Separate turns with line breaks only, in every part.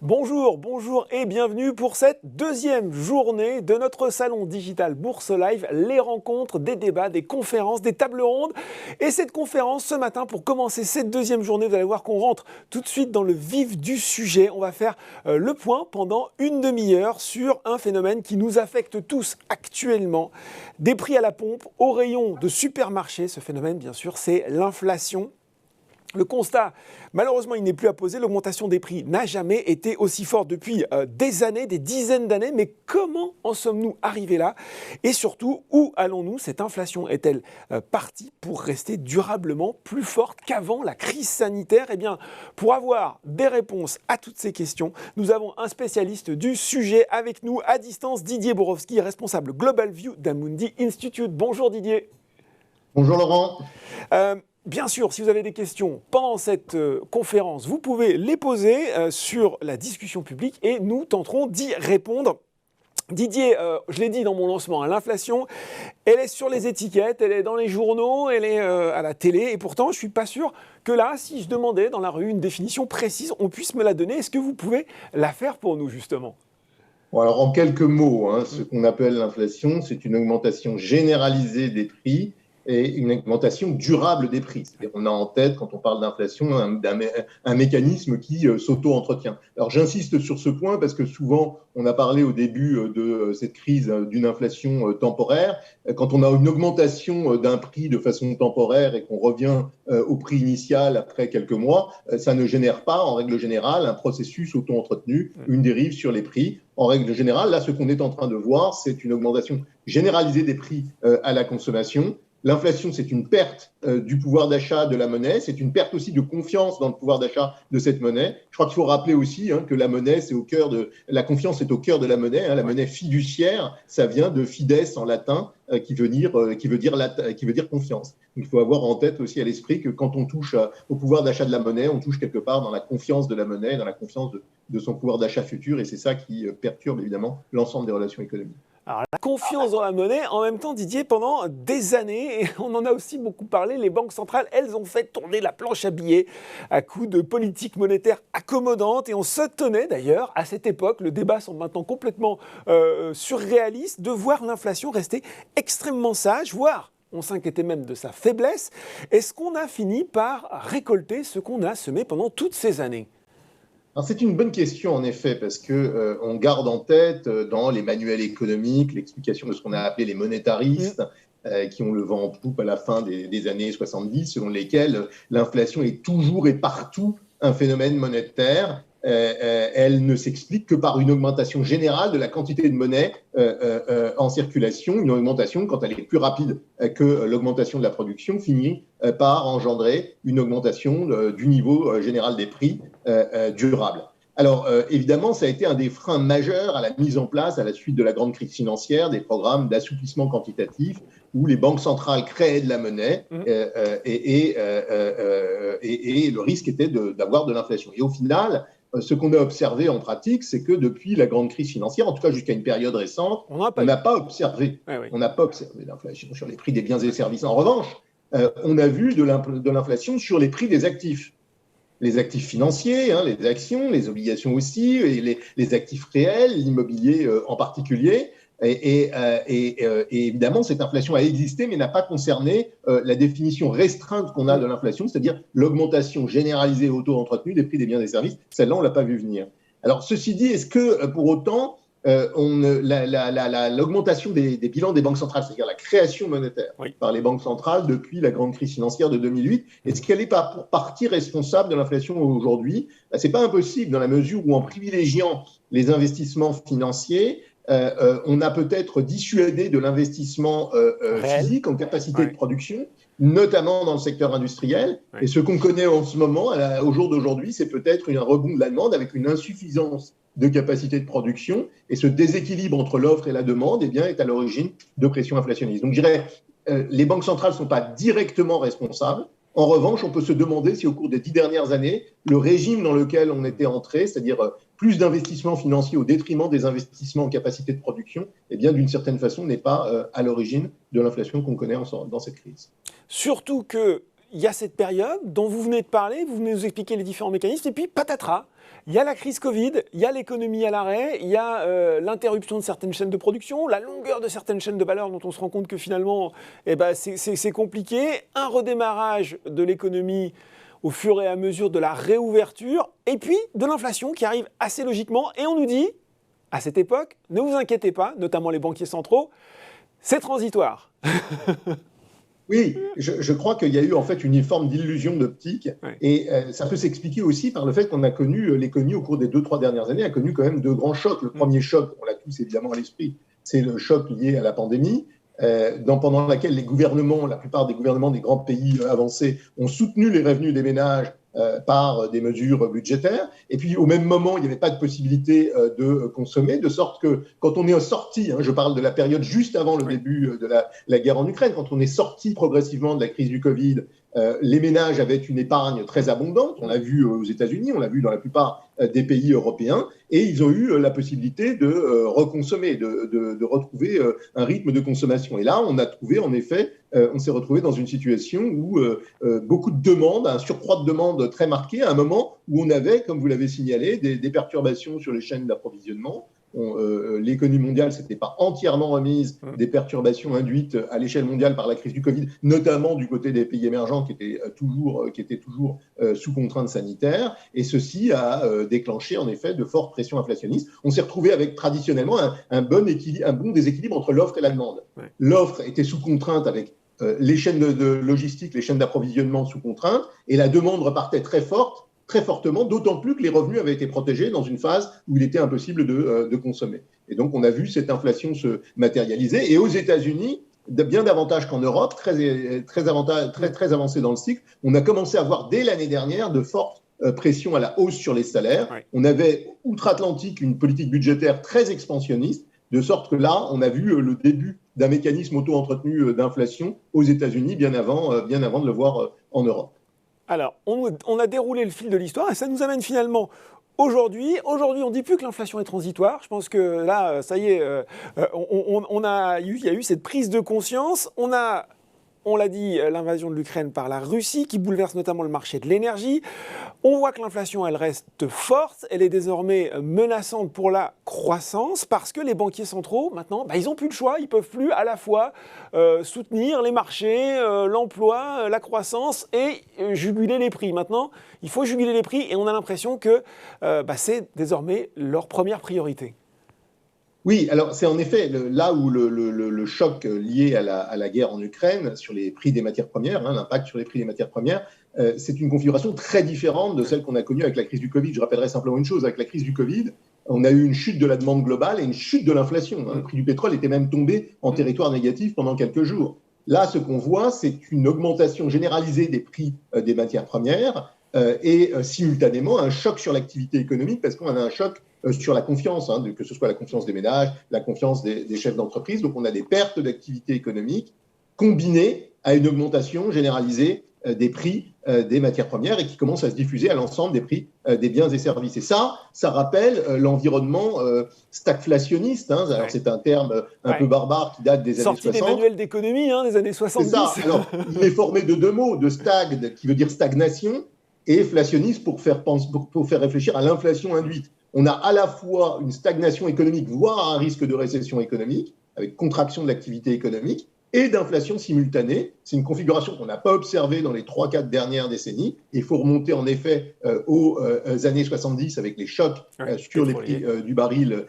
Bonjour, bonjour et bienvenue pour cette deuxième journée de notre salon digital Bourse Live, les rencontres, des débats, des conférences, des tables rondes. Et cette conférence ce matin, pour commencer cette deuxième journée, vous allez voir qu'on rentre tout de suite dans le vif du sujet. On va faire le point pendant une demi-heure sur un phénomène qui nous affecte tous actuellement. Des prix à la pompe, au rayon de supermarché. Ce phénomène, bien sûr, c'est l'inflation. Le constat, malheureusement, il n'est plus à poser. L'augmentation des prix n'a jamais été aussi forte depuis des années, des dizaines d'années. Mais comment en sommes-nous arrivés là? Et surtout, où allons-nous? Cette inflation est-elle partie pour rester durablement plus forte qu'avant la crise sanitaire? Eh bien, pour avoir des réponses à toutes ces questions, nous avons un spécialiste du sujet avec nous à distance, Didier Borowski, responsable Global View d'Amundi Institute. Bonjour Didier.
Bonjour Laurent.
Bien sûr, si vous avez des questions pendant cette conférence, vous pouvez les poser sur la discussion publique et nous tenterons d'y répondre. Didier, je l'ai dit dans mon lancement, l'inflation, elle est sur les étiquettes, elle est dans les journaux, elle est à la télé. Et pourtant, je ne suis pas sûr que là, si je demandais dans la rue une définition précise, on puisse me la donner. Est-ce que vous pouvez la faire pour nous, justement ?
Bon, alors, en quelques mots, ce qu'on appelle l'inflation, c'est une augmentation généralisée des prix et une augmentation durable des prix. C'est-à-dire qu'on a en tête, quand on parle d'inflation, un mécanisme qui s'auto-entretient. Alors j'insiste sur ce point parce que souvent, on a parlé au début de cette crise d'une inflation temporaire. Quand on a une augmentation d'un prix de façon temporaire et qu'on revient au prix initial après quelques mois, ça ne génère pas, en règle générale, un processus auto-entretenu, une dérive sur les prix. En règle générale, là, ce qu'on est en train de voir, c'est une augmentation généralisée des prix à la consommation. L'inflation, c'est une perte du pouvoir d'achat de la monnaie, c'est une perte aussi de confiance dans le pouvoir d'achat de cette monnaie. Je crois qu'il faut rappeler aussi que la monnaie, c'est au cœur de la confiance est au cœur de la monnaie. La monnaie fiduciaire, ça vient de fides en latin, qui veut dire confiance. Donc, il faut avoir en tête aussi à l'esprit que quand on touche au pouvoir d'achat de la monnaie, on touche quelque part dans la confiance de la monnaie, dans la confiance de son pouvoir d'achat futur, et c'est ça qui perturbe évidemment l'ensemble des relations économiques.
Alors, la confiance dans la monnaie, en même temps, Didier, pendant des années, et on en a aussi beaucoup parlé, les banques centrales, elles ont fait tourner la planche à billets à coups de politiques monétaires accommodantes. Et on se tenait d'ailleurs, à cette époque, le débat semble maintenant complètement surréaliste, de voir l'inflation rester extrêmement sage, voire on s'inquiétait même de sa faiblesse. Est-ce qu'on a fini par récolter ce qu'on a semé pendant toutes ces années ?
Alors c'est une bonne question en effet, parce que on garde en tête dans les manuels économiques l'explication de ce qu'on a appelé les monétaristes, qui ont le vent en poupe à la fin des années 70, selon lesquels l'inflation est toujours et partout un phénomène monétaire. Elle ne s'explique que par une augmentation générale de la quantité de monnaie en circulation, une augmentation, quand elle est plus rapide que l'augmentation de la production, finit par engendrer une augmentation du niveau général des prix durable. Alors évidemment, ça a été un des freins majeurs à la mise en place, à la suite de la grande crise financière, des programmes d'assouplissement quantitatif où les banques centrales créaient de la monnaie et le risque était d'avoir de l'inflation. Et au final, ce qu'on a observé en pratique, c'est que depuis la grande crise financière, en tout cas jusqu'à une période récente, on n'a pas observé l'inflation sur les prix des biens et des services. En revanche, on a vu de l'inflation sur les prix des actifs. Les actifs financiers, les actions, les obligations aussi, et les actifs réels, l'immobilier en particulier. Et évidemment, cette inflation a existé, mais n'a pas concerné la définition restreinte qu'on a de l'inflation, c'est-à-dire l'augmentation généralisée et auto-entretenue des prix des biens et des services. Celle-là, on ne l'a pas vu venir. Alors, ceci dit, est-ce que pour autant, l'augmentation des bilans des banques centrales, c'est-à-dire la création monétaire par les banques centrales depuis la grande crise financière de 2008, est-ce qu'elle est pas pour partie responsable de l'inflation aujourd'hui ? C'est pas impossible dans la mesure où, en privilégiant les investissements financiers, on a peut-être dissuadé de l'investissement physique en capacité de production, notamment dans le secteur industriel. Et ce qu'on connaît en ce moment, au jour d'aujourd'hui, c'est peut-être un rebond de la demande avec une insuffisance de capacité de production. Et ce déséquilibre entre l'offre et la demande est à l'origine de pression inflationniste. Donc je dirais, les banques centrales ne sont pas directement responsables. En revanche, on peut se demander si au cours des 10 dernières années, le régime dans lequel on était entré, c'est-à-dire plus d'investissements financiers au détriment des investissements en capacité de production, d'une certaine façon, n'est pas à l'origine de l'inflation qu'on connaît dans cette crise.
Surtout que il y a cette période dont vous venez de parler, vous venez de nous expliquer les différents mécanismes, et puis patatras, il y a la crise Covid, il y a l'économie à l'arrêt, il y a l'interruption de certaines chaînes de production, la longueur de certaines chaînes de valeur dont on se rend compte que finalement, c'est compliqué, un redémarrage de l'économie au fur et à mesure de la réouverture, et puis de l'inflation qui arrive assez logiquement, et on nous dit, à cette époque, ne vous inquiétez pas, notamment les banquiers centraux, c'est transitoire.
Oui, je crois qu'il y a eu en fait une forme d'illusion d'optique, et ça peut s'expliquer aussi par le fait qu'on a connu, l'économie au cours des 2-3 dernières années a connu quand même deux grands chocs. Le premier choc, on l'a tous évidemment à l'esprit, c'est le choc lié à la pandémie, pendant laquelle les gouvernements, la plupart des gouvernements des grands pays avancés ont soutenu les revenus des ménages par des mesures budgétaires. Et puis, au même moment, il n'y avait pas de possibilité de consommer, de sorte que quand on est sorti, je parle de la période juste avant le début de la guerre en Ukraine, quand on est sorti progressivement de la crise du Covid, les ménages avaient une épargne très abondante. On l'a vu aux États-Unis, on l'a vu dans la plupart des pays européens, et ils ont eu la possibilité de reconsommer, de retrouver un rythme de consommation. Et là, on a trouvé, en effet, on s'est retrouvé dans une situation où beaucoup de demandes, un surcroît de demandes très marqué, à un moment où on avait, comme vous l'avez signalé, des perturbations sur les chaînes d'approvisionnement. L'économie mondiale ne s'était pas entièrement remise des perturbations induites à l'échelle mondiale par la crise du Covid, notamment du côté des pays émergents qui étaient toujours sous contrainte sanitaire. Et ceci a déclenché en effet de fortes pressions inflationnistes. On s'est retrouvé avec traditionnellement un bon déséquilibre entre l'offre et la demande. L'offre était sous contrainte avec les chaînes de logistique, les chaînes d'approvisionnement sous contrainte, et la demande repartait très fortement, d'autant plus que les revenus avaient été protégés dans une phase où il était impossible de consommer. Et donc, on a vu cette inflation se matérialiser. Et aux États-Unis, bien davantage qu'en Europe, très avancé dans le cycle, on a commencé à voir dès l'année dernière de fortes pressions à la hausse sur les salaires. On avait, outre-Atlantique, une politique budgétaire très expansionniste, de sorte que là, on a vu le début d'un mécanisme auto-entretenu d'inflation aux États-Unis bien avant de le voir en Europe.
Alors, on a déroulé le fil de l'histoire et ça nous amène finalement aujourd'hui. Aujourd'hui, on ne dit plus que l'inflation est transitoire. Je pense que là, ça y est, il y a eu cette prise de conscience. On l'a dit, l'invasion de l'Ukraine par la Russie qui bouleverse notamment le marché de l'énergie. On voit que l'inflation, elle reste forte. Elle est désormais menaçante pour la croissance parce que les banquiers centraux, maintenant, ils n'ont plus le choix. Ils ne peuvent plus à la fois soutenir les marchés, l'emploi, la croissance et juguler les prix. Maintenant, il faut juguler les prix et on a l'impression que c'est désormais leur première priorité.
Oui, alors c'est en effet là où le choc lié à la guerre en Ukraine sur les prix des matières premières, l'impact sur les prix des matières premières, c'est une configuration très différente de celle qu'on a connue avec la crise du Covid. Je rappellerai simplement une chose, avec la crise du Covid, on a eu une chute de la demande globale et une chute de l'inflation. Le prix du pétrole était même tombé en territoire négatif pendant quelques jours. Là, ce qu'on voit, c'est une augmentation généralisée des prix des matières premières et simultanément un choc sur l'activité économique parce qu'on a un choc sur la confiance, que ce soit la confiance des ménages, la confiance des chefs d'entreprise. Donc, on a des pertes d'activité économique combinées à une augmentation généralisée des prix des matières premières et qui commence à se diffuser à l'ensemble des prix des biens et services. Et ça rappelle l'environnement stagflationniste. Alors, c'est un terme un peu barbare qui date des années 60.
Sorti des manuels d'économie des années 70.
C'est ça. Alors, il est formé de deux mots, de stag, qui veut dire stagnation, et flationniste pour faire réfléchir à l'inflation induite. On a à la fois une stagnation économique, voire un risque de récession économique, avec contraction de l'activité économique, et d'inflation simultanée. C'est une configuration qu'on n'a pas observée dans les 3-4 dernières décennies. Il faut remonter en effet aux années 70 avec les chocs sur les prix du baril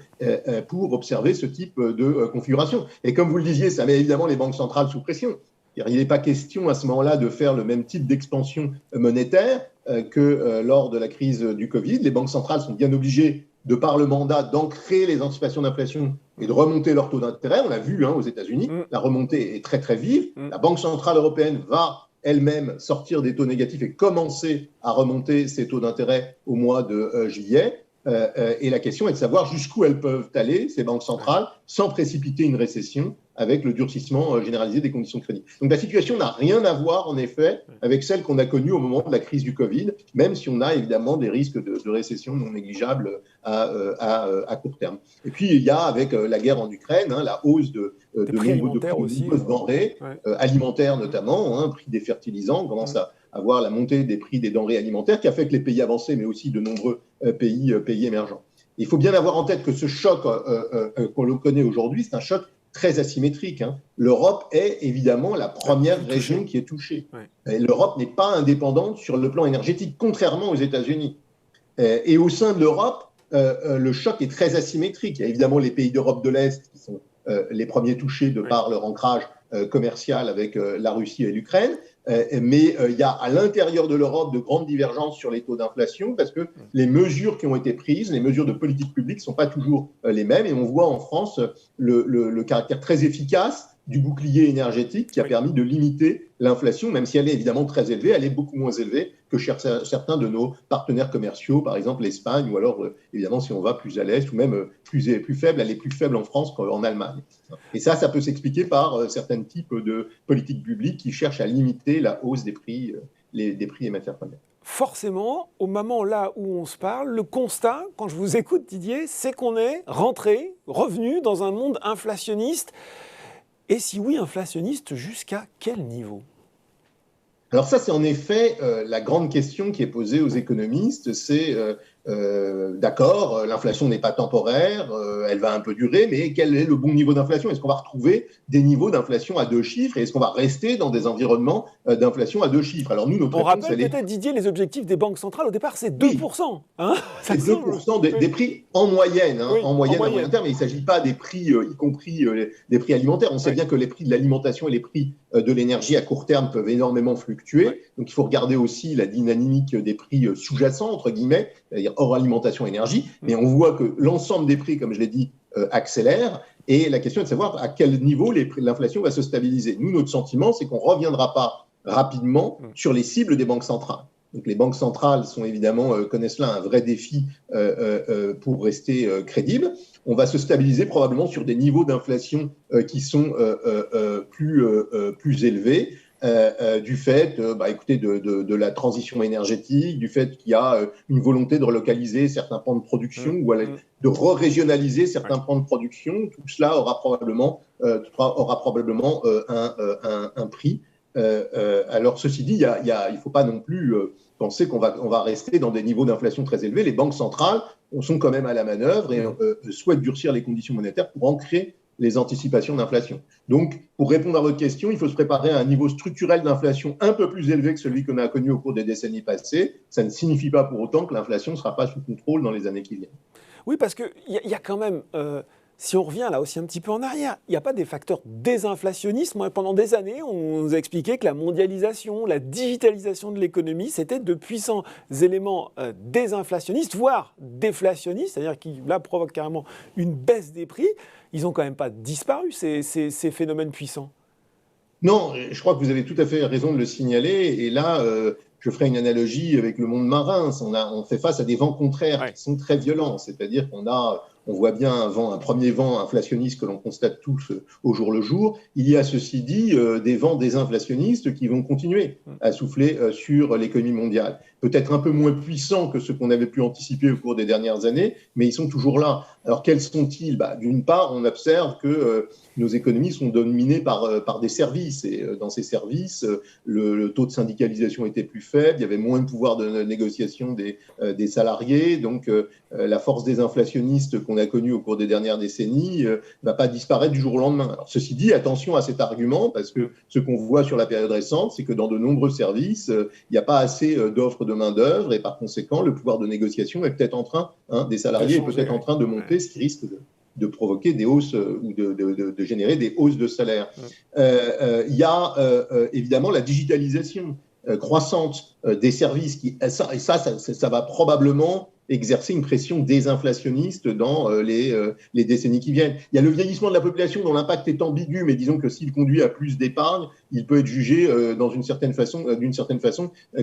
pour observer ce type de configuration. Et comme vous le disiez, ça met évidemment les banques centrales sous pression. Il n'est pas question à ce moment-là de faire le même type d'expansion monétaire que lors de la crise du Covid. Les banques centrales sont bien obligées, de par le mandat, d'ancrer les anticipations d'inflation et de remonter leur taux d'intérêt. On l'a vu aux États-Unis, la remontée est très très vive. La Banque centrale européenne va elle-même sortir des taux négatifs et commencer à remonter ses taux d'intérêt au mois de juillet. Et la question est de savoir jusqu'où elles peuvent aller, ces banques centrales, sans précipiter une récession avec le durcissement généralisé des conditions de crédit. Donc la situation n'a rien à voir, en effet, avec celle qu'on a connue au moment de la crise du Covid, même si on a évidemment des risques de récession non négligeables à court terme. Et puis, il y a, avec la guerre en Ukraine, la hausse de nombreuses denrées, alimentaires notamment, prix des fertilisants, on commence à voir la montée des prix des denrées alimentaires qui affecte les pays avancés, mais aussi de nombreux pays émergents. Il faut bien avoir en tête que ce choc qu'on connaît aujourd'hui, c'est un choc très asymétrique. L'Europe est évidemment la première région qui est touchée. L'Europe n'est pas indépendante sur le plan énergétique, contrairement aux États-Unis. Et au sein de l'Europe, le choc est très asymétrique. Il y a évidemment les pays d'Europe de l'Est qui sont les premiers touchés de par leur ancrage commercial avec la Russie et l'Ukraine. Mais il y a à l'intérieur de l'Europe de grandes divergences sur les taux d'inflation parce que les mesures qui ont été prises, les mesures de politique publique ne sont pas toujours les mêmes. Et on voit en France le caractère très efficace du bouclier énergétique qui a permis de limiter l'inflation, même si elle est évidemment très élevée, elle est beaucoup moins élevée que chez certains de nos partenaires commerciaux, par exemple l'Espagne, ou alors évidemment si on va plus à l'Est, ou même plus faible, elle est plus faible en France qu'en Allemagne. Et ça peut s'expliquer par certains types de politiques publiques qui cherchent à limiter la hausse des prix, des prix des matières premières.
Forcément, au moment là où on se parle, le constat, quand je vous écoute Didier, c'est qu'on est revenu dans un monde inflationniste. Et si oui, inflationniste, jusqu'à quel niveau ?
Alors ça, c'est en effet la grande question qui est posée aux économistes, c'est d'accord, l'inflation n'est pas temporaire, elle va un peu durer, mais quel est le bon niveau d'inflation ? Est-ce qu'on va retrouver des niveaux d'inflation à 2 chiffres et est-ce qu'on va rester dans des environnements d'inflation à 2 chiffres ? Alors nous, notre
réponse, rappelle peut-être, Didier, les objectifs des banques centrales, au départ, c'est 2%.
Oui. C'est 2% des prix en moyenne, en moyen terme, mais il ne s'agit pas des prix, y compris des prix alimentaires. On sait bien que les prix de l'alimentation et les prix de l'énergie à court terme peuvent énormément fluctuer. Donc il faut regarder aussi la dynamique des prix sous-jacents, entre guillemets, c'est-à-dire hors alimentation énergie, mais on voit que l'ensemble des prix, comme je l'ai dit, accélère, et la question est de savoir à quel niveau l'inflation va se stabiliser. Nous, notre sentiment, c'est qu'on ne reviendra pas rapidement sur les cibles des banques centrales. Donc les banques centrales sont évidemment, connaissent là un vrai défi pour rester crédibles. On va se stabiliser probablement sur des niveaux d'inflation qui sont plus élevés. Du fait de la transition énergétique, du fait qu'il y a une volonté de relocaliser certains pans de production ou de re-régionaliser certains pans de production. Tout cela aura probablement un prix. Alors ceci dit, il ne faut pas non plus penser qu'on va rester dans des niveaux d'inflation très élevés. Les banques centrales sont quand même à la manœuvre et souhaitent durcir les conditions monétaires pour ancrer les anticipations d'inflation. Donc, pour répondre à votre question, il faut se préparer à un niveau structurel d'inflation un peu plus élevé que celui qu'on a connu au cours des décennies passées. Ça ne signifie pas pour autant que l'inflation ne sera pas sous contrôle dans les années qui viennent.
Oui, parce qu'il y a quand même, si on revient là aussi un petit peu en arrière, il n'y a pas des facteurs désinflationnistes. Pendant des années, on nous a expliqué que la mondialisation, la digitalisation de l'économie, c'était de puissants éléments désinflationnistes, voire déflationnistes, c'est-à-dire qui là provoquent carrément une baisse des prix. Ils n'ont quand même pas disparu, ces phénomènes puissants.
Non, je crois que vous avez tout à fait raison de le signaler. Et là, je ferai une analogie avec le monde marin. On fait face à des vents contraires qui sont très violents. C'est-à-dire on voit bien un premier vent inflationniste que l'on constate tous au jour le jour. Il y a ceci dit des vents désinflationnistes qui vont continuer à souffler sur l'économie mondiale. Peut-être un peu moins puissants que ceux qu'on avait pu anticiper au cours des dernières années, mais ils sont toujours là. Alors quels sont-ils ? D'une part, on observe que nos économies sont dominées par des services. Et dans ces services, le taux de syndicalisation était plus faible, il y avait moins de pouvoir de négociation des salariés. Donc la force désinflationniste qu'on a connue au cours des dernières décennies ne va pas disparaître du jour au lendemain. Alors, ceci dit, attention à cet argument, parce que ce qu'on voit sur la période récente, c'est que dans de nombreux services, il n'y a pas assez d'offres de main-d'œuvre, et par conséquent, le pouvoir de négociation est peut-être en train, des salariés est peut-être en train de monter, ce qui risque de provoquer des hausses ou de générer des hausses de salaire. Il y a évidemment la digitalisation croissante des services, ça va probablement exercer une pression désinflationniste dans les décennies qui viennent. Il y a le vieillissement de la population dont l'impact est ambigu, mais disons que s'il conduit à plus d'épargne, il peut être jugé d'une certaine façon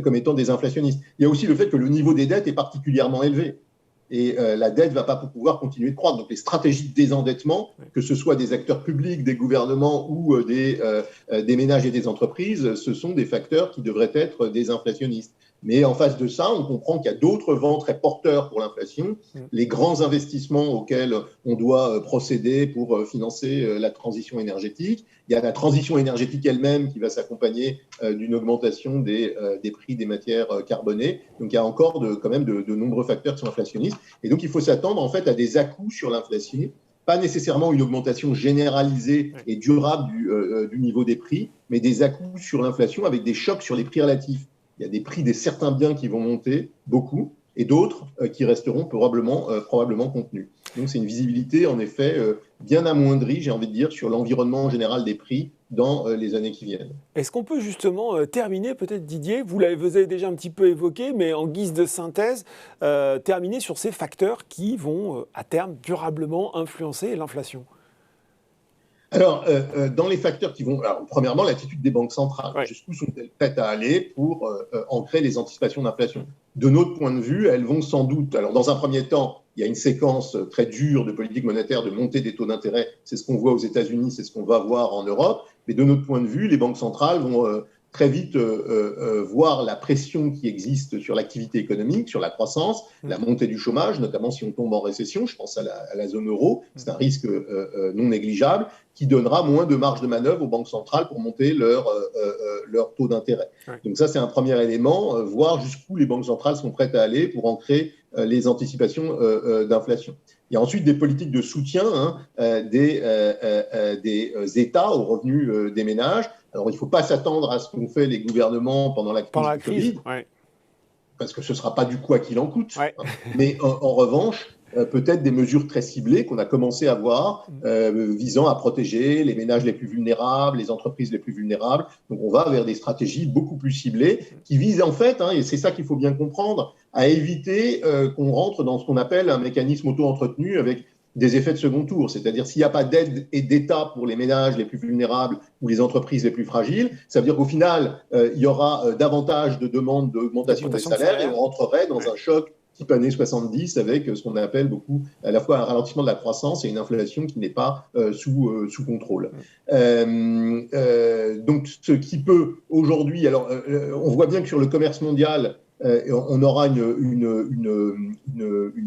comme étant désinflationniste. Il y a aussi le fait que le niveau des dettes est particulièrement élevé. et la dette ne va pas pouvoir continuer de croître. Donc les stratégies de désendettement, que ce soit des acteurs publics, des gouvernements ou des ménages et des entreprises, ce sont des facteurs qui devraient être désinflationnistes. Mais en face de ça, on comprend qu'il y a d'autres vents très porteurs pour l'inflation. Les grands investissements auxquels on doit procéder pour financer la transition énergétique. Il y a la transition énergétique elle-même qui va s'accompagner d'une augmentation des prix des matières carbonées. Donc il y a encore quand même de nombreux facteurs qui sont inflationnistes. Et donc il faut s'attendre en fait à des à-coups sur l'inflation. Pas nécessairement une augmentation généralisée et durable du niveau des prix, mais des à-coups sur l'inflation avec des chocs sur les prix relatifs. Il y a des prix de certains biens qui vont monter beaucoup et d'autres qui resteront probablement contenus. Donc c'est une visibilité en effet bien amoindrie, j'ai envie de dire, sur l'environnement général des prix dans les années qui viennent.
Est-ce qu'on peut justement terminer, peut-être Didier, vous avez déjà un petit peu évoqué, mais en guise de synthèse, terminer sur ces facteurs qui vont à terme durablement influencer l'inflation?
Alors, dans les facteurs qui vont... Alors, premièrement, l'attitude des banques centrales.
Ouais.
Jusqu'où sont-elles prêtes à aller pour ancrer les anticipations d'inflation? De notre point de vue, elles vont sans doute... Alors, dans un premier temps, il y a une séquence très dure de politique monétaire, de montée des taux d'intérêt. C'est ce qu'on voit aux États-Unis, c'est ce qu'on va voir en Europe. Mais de notre point de vue, les banques centrales vont très vite voir la pression qui existe sur l'activité économique, sur la croissance, la montée du chômage, notamment si on tombe en récession. Je pense à la zone euro. C'est un risque non négligeable qui donnera moins de marge de manœuvre aux banques centrales pour monter leur taux d'intérêt. Ouais. Donc ça, c'est un premier élément, voir jusqu'où les banques centrales sont prêtes à aller pour ancrer les anticipations d'inflation. Il y a ensuite des politiques de soutien des États aux revenus des ménages. Alors, il ne faut pas s'attendre à ce qu'ont fait les gouvernements pendant la crise du Covid, parce que ce ne sera pas du quoi qu'il en coûte. Ouais. Mais en revanche, peut-être des mesures très ciblées qu'on a commencé à voir visant à protéger les ménages les plus vulnérables, les entreprises les plus vulnérables. Donc, on va vers des stratégies beaucoup plus ciblées qui visent en fait, et c'est ça qu'il faut bien comprendre, à éviter qu'on rentre dans ce qu'on appelle un mécanisme auto-entretenu avec des effets de second tour. C'est-à-dire, s'il n'y a pas d'aide et d'État pour les ménages les plus vulnérables ou les entreprises les plus fragiles, ça veut dire qu'au final, il y aura davantage de demandes d'augmentation des salaires et on rentrerait dans un choc type années 70 avec ce qu'on appelle beaucoup à la fois un ralentissement de la croissance et une inflation qui n'est pas sous contrôle. Donc, ce qui peut aujourd'hui... Alors, on voit bien que sur le commerce mondial, on aura une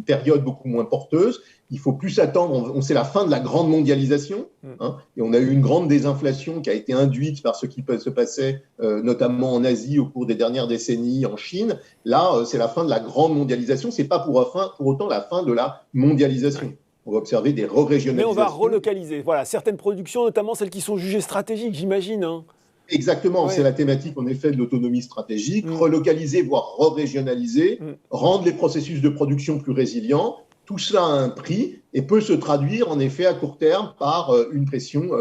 période beaucoup moins porteuse. Il faut plus attendre. C'est la fin de la grande mondialisation. Et on a eu une grande désinflation qui a été induite par ce qui se passait notamment en Asie au cours des dernières décennies, en Chine. Là, c'est la fin de la grande mondialisation. Ce n'est pas pour autant la fin de la mondialisation. On va observer des re-régionalisations.
Mais on va relocaliser. Voilà, certaines productions, notamment celles qui sont jugées stratégiques, j'imagine.
Exactement, c'est la thématique en effet de l'autonomie stratégique, relocaliser, voire re-régionaliser, rendre les processus de production plus résilients. Tout cela a un prix et peut se traduire en effet à court terme par une pression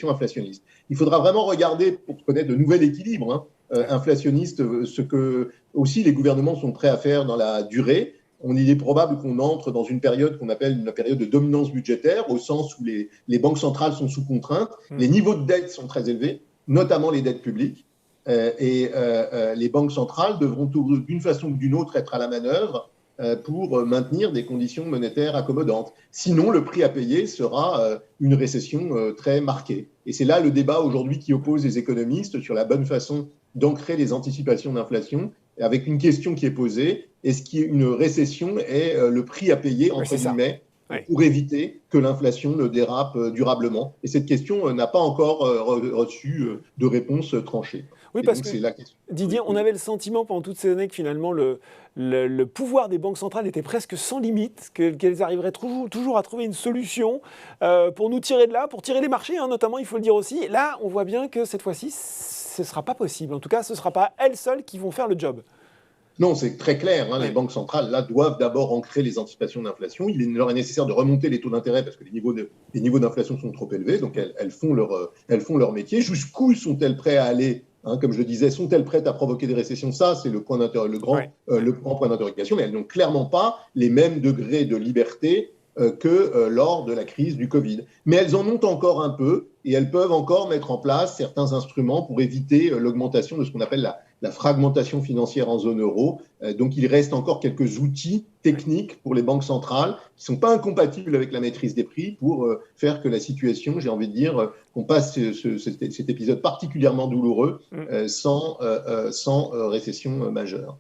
inflationniste. Il faudra vraiment regarder pour connaître de nouveaux équilibres inflationnistes, ce que aussi les gouvernements sont prêts à faire dans la durée. Il est probable qu'on entre dans une période qu'on appelle une période de dominance budgétaire, au sens où les banques centrales sont sous contrainte, les niveaux de dette sont très élevés, notamment les dettes publiques, et les banques centrales devront d'une façon ou d'une autre être à la manœuvre pour maintenir des conditions monétaires accommodantes. Sinon, le prix à payer sera une récession très marquée. Et c'est là le débat aujourd'hui qui oppose les économistes sur la bonne façon d'ancrer les anticipations d'inflation, avec une question qui est posée, est-ce qu'une récession est le prix à payer, entre guillemets, pour éviter que l'inflation ne dérape durablement? Et cette question n'a pas encore reçu de réponse tranchée.
Oui, parce que, Didier, on avait le sentiment pendant toutes ces années que finalement le pouvoir des banques centrales était presque sans limite, qu'elles arriveraient toujours à trouver une solution pour nous tirer de là, pour tirer les marchés, notamment, il faut le dire aussi. Là, on voit bien que cette fois-ci, ce ne sera pas possible. En tout cas, ce ne sera pas elles seules qui vont faire le job.
Non, c'est très clair. Les banques centrales, là, doivent d'abord ancrer les anticipations d'inflation. Il leur est nécessaire de remonter les taux d'intérêt parce que les niveaux d'inflation sont trop élevés. Donc, elles font leur métier. Jusqu'où sont-elles prêtes à aller? Comme je le disais, sont-elles prêtes à provoquer des récessions? Ça, c'est le grand point d'interrogation. Mais elles n'ont clairement pas les mêmes degrés de liberté que lors de la crise du Covid. Mais elles en ont encore un peu et elles peuvent encore mettre en place certains instruments pour éviter l'augmentation de ce qu'on appelle la fragmentation financière en zone euro. Donc il reste encore quelques outils techniques pour les banques centrales qui ne sont pas incompatibles avec la maîtrise des prix pour faire que la situation, j'ai envie de dire, qu'on passe cet épisode particulièrement douloureux sans récession majeure.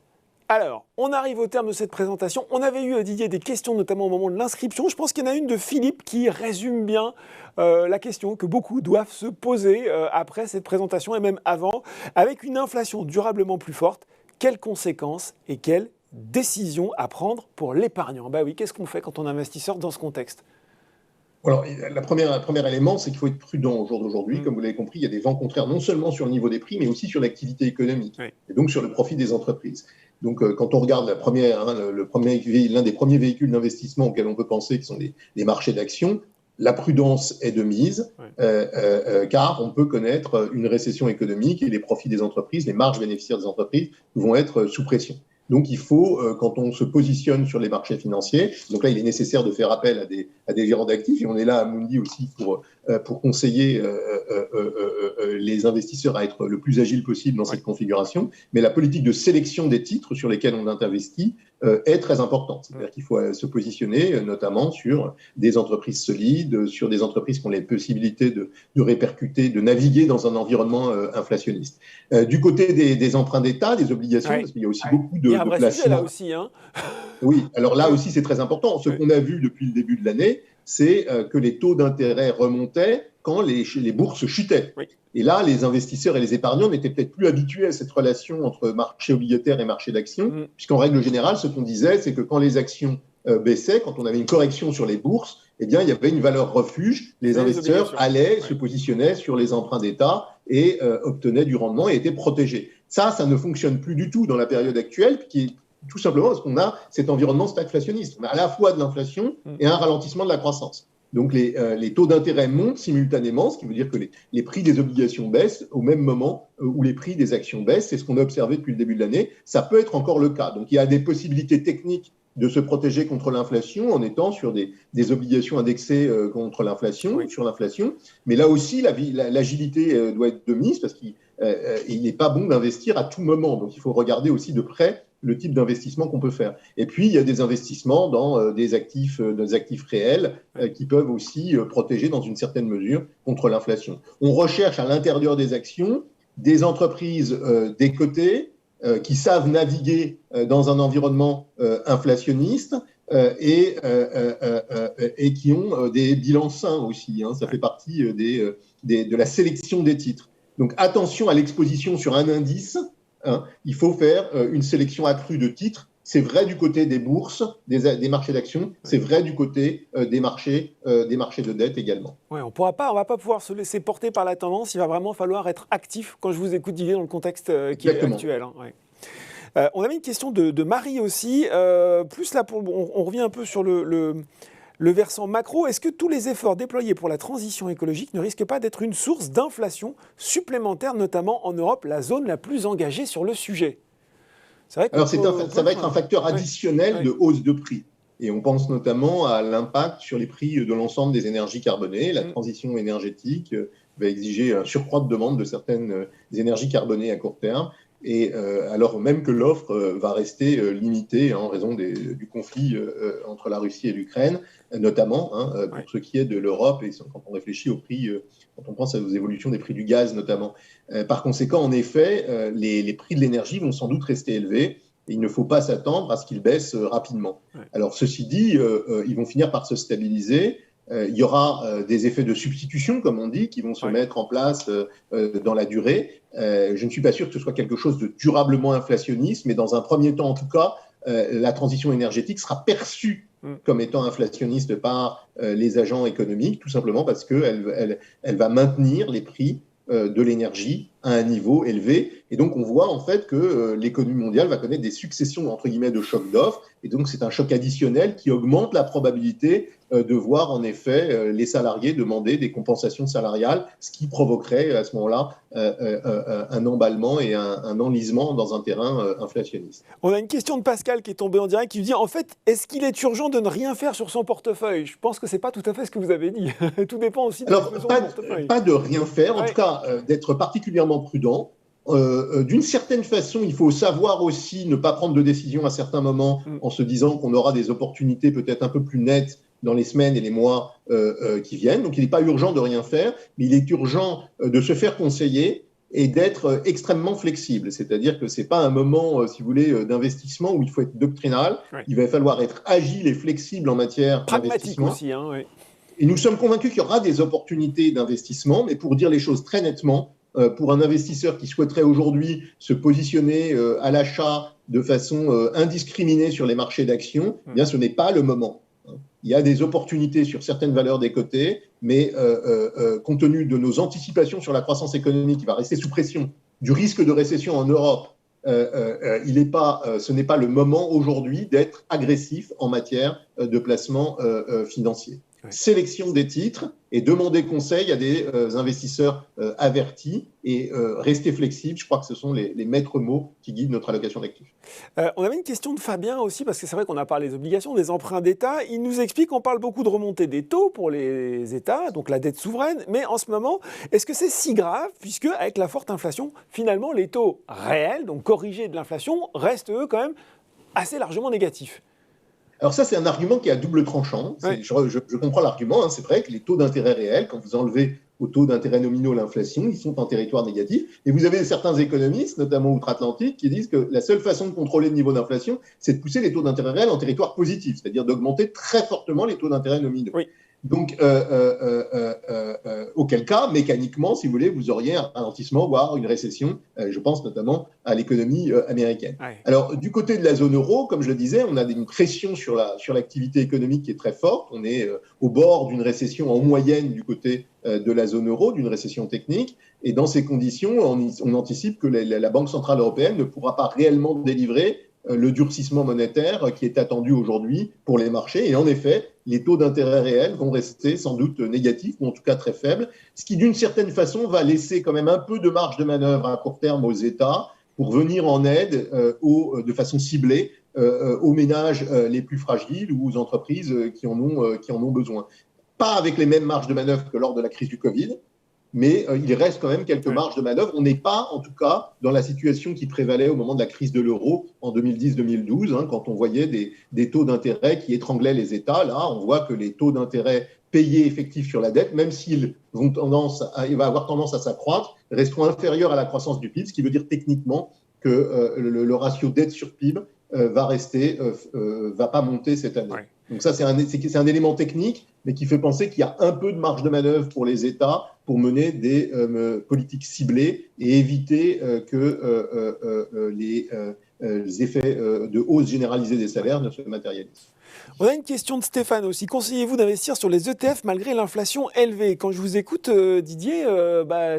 Alors, on arrive au terme de cette présentation. On avait eu, Didier, des questions, notamment au moment de l'inscription. Je pense qu'il y en a une de Philippe qui résume bien la question que beaucoup doivent se poser après cette présentation et même avant. Avec une inflation durablement plus forte, quelles conséquences et quelles décisions à prendre pour l'épargnant ? Bah oui, qu'est-ce qu'on fait quand on est investisseur dans ce contexte ?
Alors, le premier élément, c'est qu'il faut être prudent au jour d'aujourd'hui. Comme vous l'avez compris, il y a des vents contraires non seulement sur le niveau des prix, mais aussi sur l'activité économique et donc sur le profit des entreprises. Donc, quand on regarde l'un des premiers véhicules d'investissement auxquels on peut penser, qui sont les marchés d'actions, la prudence est de mise, car on peut connaître une récession économique et les profits des entreprises, les marges bénéficiaires des entreprises vont être sous pression. Donc, il faut, quand on se positionne sur les marchés financiers, donc là, il est nécessaire de faire appel à des gérants d'actifs, et on est là à Amundi aussi pour conseiller les investisseurs à être le plus agile possible dans cette configuration. Mais la politique de sélection des titres sur lesquels on investit est très importante. C'est-à-dire qu'il faut se positionner notamment sur des entreprises solides, sur des entreprises qui ont les possibilités de répercuter, de naviguer dans un environnement inflationniste. Du côté des emprunts d'État, des obligations, parce qu'il y a aussi beaucoup de placements.
Sujet, là aussi, hein.
Oui, alors là aussi c'est très important. Ce qu'on a vu depuis le début de l'année, c'est que les taux d'intérêt remontaient quand les bourses chutaient. Oui. Et là, les investisseurs et les épargnants n'étaient peut-être plus habitués à cette relation entre marché obligataire et marché d'actions, puisqu'en règle générale, ce qu'on disait, c'est que quand les actions baissaient, quand on avait une correction sur les bourses, eh bien, il y avait une valeur refuge. Les investisseurs allaient, se positionnaient sur les emprunts d'État et obtenaient du rendement et étaient protégés. Ça ne fonctionne plus du tout dans la période actuelle, qui est tout simplement parce qu'on a cet environnement stagflationniste. On a à la fois de l'inflation et un ralentissement de la croissance. Donc les taux d'intérêt montent simultanément, ce qui veut dire que les prix des obligations baissent au même moment où les prix des actions baissent. C'est ce qu'on a observé depuis le début de l'année. Ça peut être encore le cas. Donc il y a des possibilités techniques de se protéger contre l'inflation en étant sur des obligations indexées contre l'inflation, sur l'inflation. Mais là aussi, l'agilité doit être de mise parce qu'il n'est pas bon d'investir à tout moment. Donc il faut regarder aussi de près le type d'investissement qu'on peut faire. Et puis, il y a des investissements dans des actifs réels qui peuvent aussi protéger dans une certaine mesure contre l'inflation. On recherche à l'intérieur des actions des entreprises décotées qui savent naviguer dans un environnement inflationniste et qui ont des bilans sains aussi. Ça fait partie de la sélection des titres. Donc, attention à l'exposition sur un indice. Il faut faire une sélection accrue de titres. C'est vrai du côté des bourses, des marchés d'actions. C'est vrai du côté des marchés de dette également.
Ouais, on ne va pas pouvoir se laisser porter par la tendance. Il va vraiment falloir être actif quand je vous écoute, Didier, dans le contexte qui est actuel. Hein, ouais. On avait une question de Marie aussi. Plus là, on revient un peu sur le versant macro. Est-ce que tous les efforts déployés pour la transition écologique ne risquent pas d'être une source d'inflation supplémentaire, notamment en Europe, la zone la plus engagée sur le sujet ?
C'est vrai Alors, ça va être un facteur additionnel de hausse de prix. Et on pense notamment à l'impact sur les prix de l'ensemble des énergies carbonées. La transition énergétique va exiger un surcroît de demande de certaines énergies carbonées à court terme. Et alors même que l'offre va rester limitée en raison du conflit entre la Russie et l'Ukraine, notamment pour ce qui est de l'Europe, et quand on réfléchit aux prix, quand on pense aux évolutions des prix du gaz notamment. Par conséquent, en effet, les prix de l'énergie vont sans doute rester élevés, et il ne faut pas s'attendre à ce qu'ils baissent rapidement. Alors ceci dit, ils vont finir par se stabiliser. Il y aura des effets de substitution, comme on dit, qui vont se mettre en place dans la durée. Je ne suis pas sûr que ce soit quelque chose de durablement inflationniste, mais dans un premier temps, en tout cas, la transition énergétique sera perçue comme étant inflationniste par les agents économiques, tout simplement parce qu'elle va maintenir les prix de l'énergie à un niveau élevé. Et donc, on voit en fait que l'économie mondiale va connaître des successions, entre guillemets, de chocs d'offres. Et donc, c'est un choc additionnel qui augmente la probabilité de voir, en effet, les salariés demander des compensations salariales, ce qui provoquerait à ce moment-là un emballement et un enlisement dans un terrain inflationniste.
On a une question de Pascal qui est tombée en direct, qui nous dit, en fait, est-ce qu'il est urgent de ne rien faire sur son portefeuille ? Je pense que ce n'est pas tout à fait ce que vous avez dit. Tout dépend aussi de
l'exposition du portefeuille. Pas de rien faire, en tout cas, d'être particulièrement prudent. d'une certaine façon, il faut savoir aussi ne pas prendre de décision à certains moments en se disant qu'on aura des opportunités peut-être un peu plus nettes dans les semaines et les mois qui viennent. Donc, il n'est pas urgent de rien faire, mais il est urgent de se faire conseiller et d'être extrêmement flexible. C'est-à-dire que ce n'est pas un moment, si vous voulez, d'investissement où il faut être doctrinal. Oui. Il va falloir être agile et flexible en matière d'investissement.
Pragmatique aussi, hein, oui.
Et nous sommes convaincus qu'il y aura des opportunités d'investissement, mais pour dire les choses très nettement, pour un investisseur qui souhaiterait aujourd'hui se positionner à l'achat de façon indiscriminée sur les marchés d'actions, eh bien ce n'est pas le moment. Il y a des opportunités sur certaines valeurs des côtés, mais compte tenu de nos anticipations sur la croissance économique qui va rester sous pression, du risque de récession en Europe, ce n'est pas le moment aujourd'hui d'être agressif en matière de placement financier. Oui. Sélection des titres et demander conseil à des investisseurs avertis et rester flexible. Je crois que ce sont les maîtres mots qui guident notre allocation d'actifs.
On avait une question de Fabien aussi, parce que c'est vrai qu'on a parlé des obligations, des emprunts d'État. Il nous explique qu'on parle beaucoup de remontée des taux pour les États, donc la dette souveraine. Mais en ce moment, est-ce que c'est si grave, puisque avec la forte inflation, finalement, les taux réels, donc corrigés de l'inflation, restent eux quand même assez largement négatifs?
Alors ça, c'est un argument qui est à double tranchant. Oui. Je comprends l'argument. Hein. C'est vrai que les taux d'intérêt réels, quand vous enlevez au taux d'intérêt nominaux l'inflation, ils sont en territoire négatif. Et vous avez certains économistes, notamment outre-Atlantique, qui disent que la seule façon de contrôler le niveau d'inflation, c'est de pousser les taux d'intérêt réels en territoire positif, c'est-à-dire d'augmenter très fortement les taux d'intérêt nominaux. Oui. Donc, auquel cas, mécaniquement, si vous voulez, vous auriez un ralentissement, voire une récession, je pense notamment à l'économie américaine. Ouais. Alors, du côté de la zone euro, comme je le disais, on a une pression sur l'activité économique qui est très forte. On est au bord d'une récession en moyenne du côté de la zone euro, d'une récession technique. Et dans ces conditions, on anticipe que la Banque centrale européenne ne pourra pas réellement délivrer le durcissement monétaire qui est attendu aujourd'hui pour les marchés. Et en effet, les taux d'intérêt réels vont rester sans doute négatifs, ou en tout cas très faibles, ce qui d'une certaine façon va laisser quand même un peu de marge de manœuvre à court terme aux États pour venir en aide de façon ciblée aux ménages les plus fragiles ou aux entreprises qui en ont besoin. Pas avec les mêmes marges de manœuvre que lors de la crise du Covid, mais il reste quand même quelques marges de manœuvre. On n'est pas, en tout cas, dans la situation qui prévalait au moment de la crise de l'euro en 2010-2012, hein, quand on voyait des taux d'intérêt qui étranglaient les États. Là, on voit que les taux d'intérêt payés effectifs sur la dette, même s'ils vont avoir tendance à s'accroître, resteront inférieurs à la croissance du PIB, ce qui veut dire techniquement que le ratio dette sur PIB va pas monter cette année. Ouais. Donc ça, c'est un élément technique, mais qui fait penser qu'il y a un peu de marge de manœuvre pour les États pour mener des politiques ciblées et éviter que les effets de hausse généralisée des salaires ne se matérialisent.
On a une question de Stéphane aussi. Conseillez-vous d'investir sur les ETF malgré l'inflation élevée? Quand je vous écoute, Didier,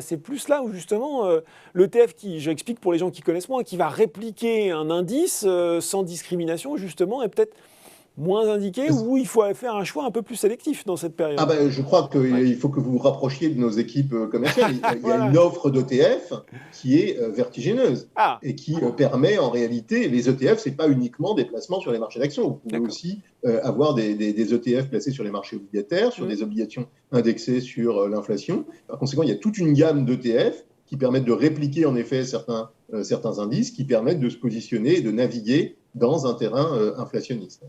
c'est plus là où justement l'ETF qui, j'explique pour les gens qui connaissent moins, qui va répliquer un indice sans discrimination justement, est peut-être moins indiqué, où il faut faire un choix un peu plus sélectif dans cette période.
Je crois qu'il faut que vous vous rapprochiez de nos équipes commerciales. Il y a une offre d'ETF qui est vertigineuse et qui permet en réalité, les ETF, ce n'est pas uniquement des placements sur les marchés d'actions. Vous pouvez aussi avoir des ETF placés sur les marchés obligataires, sur des obligations indexées sur l'inflation. Par conséquent, il y a toute une gamme d'ETF qui permettent de répliquer en effet certains indices, qui permettent de se positionner et de naviguer dans un terrain inflationniste.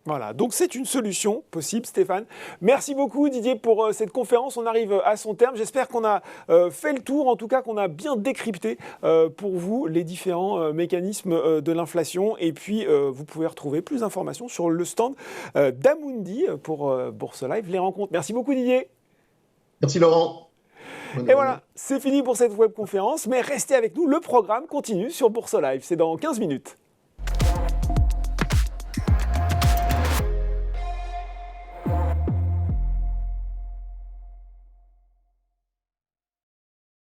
Voilà, donc c'est une solution possible, Stéphane. Merci beaucoup, Didier, pour cette conférence. On arrive à son terme. J'espère qu'on a fait le tour, en tout cas qu'on a bien décrypté pour vous les différents mécanismes de l'inflation. Et puis, vous pouvez retrouver plus d'informations sur le stand d'Amundi pour Bourse Live, les rencontres. Merci beaucoup, Didier.
Merci, Laurent.
Et voilà, c'est fini pour cette webconférence. Mais restez avec nous, le programme continue sur Bourse Live. C'est dans 15 minutes.